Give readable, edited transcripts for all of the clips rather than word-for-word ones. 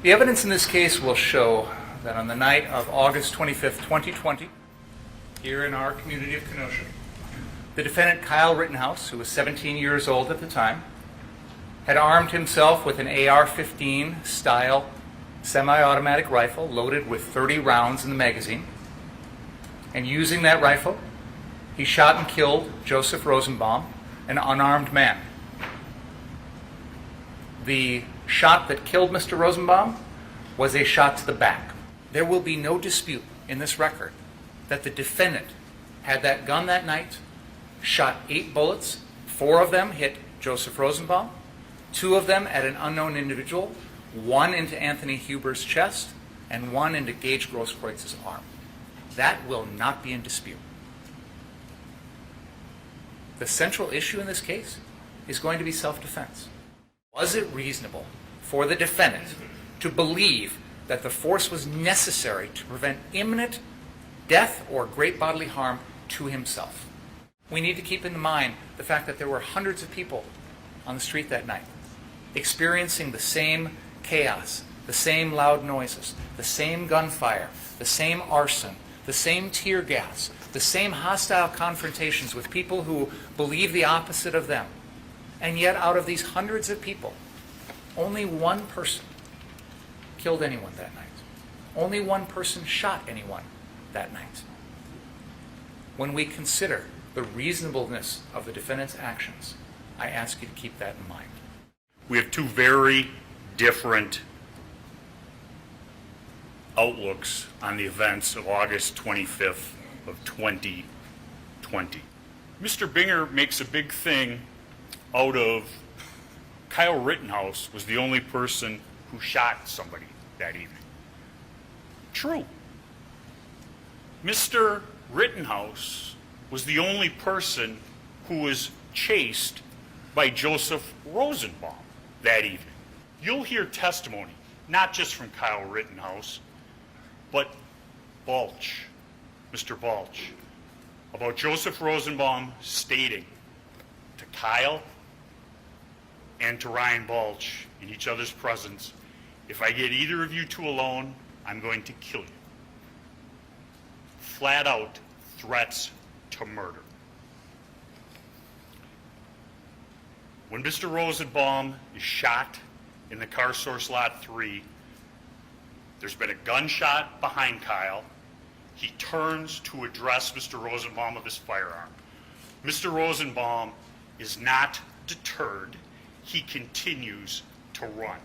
The evidence in this case will show that on the night of August 25th, 2020, here in our community of Kenosha, the defendant Kyle Rittenhouse, who was 17 years old at the time, had armed himself with an AR-15 style semi-automatic rifle loaded with 30 rounds in the magazine, and using that rifle, he shot and killed Joseph Rosenbaum, an unarmed man. The shot that killed Mr. Rosenbaum was a shot to the back. There will be no dispute in this record that the defendant had that gun that night, shot 8 bullets. 4 of them hit Joseph Rosenbaum, 2 of them at an unknown individual, 1 into Anthony Huber's chest, and 1 into Gage Grosskreuz's arm. That will not be in dispute. The central issue in this case is going to be self-defense. Was it reasonable for the defendant to believe that the force was necessary to prevent imminent death or great bodily harm to himself? We need to keep in mind the fact that there were hundreds of people on the street that night experiencing the same chaos, the same loud noises, the same gunfire, the same arson, the same tear gas, the same hostile confrontations with people who believe the opposite of them. And yet, out of these hundreds of people, only one person killed anyone that night. Only one person shot anyone that night. When we consider the reasonableness of the defendant's actions, I ask you to keep that in mind. We have 2 very different outlooks on the events of August 25th of 2020. Mr. Binger makes a big thing out of Kyle Rittenhouse was the only person who shot somebody that evening. True. Mr. Rittenhouse was the only person who was chased by Joseph Rosenbaum that evening. You'll hear testimony, not just from Kyle Rittenhouse, but Balch, Mr. Balch, about Joseph Rosenbaum stating to Kyle and to Ryan Balch in each other's presence, if I get either of you 2 alone, I'm going to kill you. Flat out threats to murder. When Mr. Rosenbaum is shot in the car source lot 3, there's been a gunshot behind Kyle. He turns to address Mr. Rosenbaum with his firearm. Mr. Rosenbaum is not deterred. He continues to run.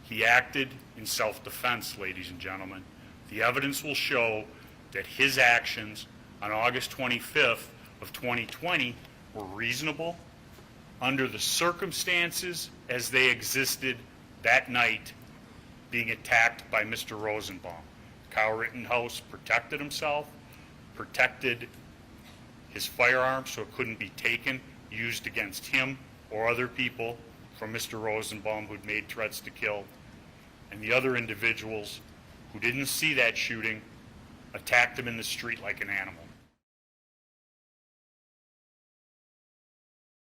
He acted in self-defense, ladies and gentlemen. The evidence will show that his actions on August 25th of 2020 were reasonable under the circumstances as they existed that night, being attacked by Mr. Rosenbaum. Kyle Rittenhouse protected himself, protected his firearm so it couldn't be taken, used against him or other people from Mr. Rosenbaum who'd made threats to kill. And the other individuals who didn't see that shooting attacked him in the street like an animal.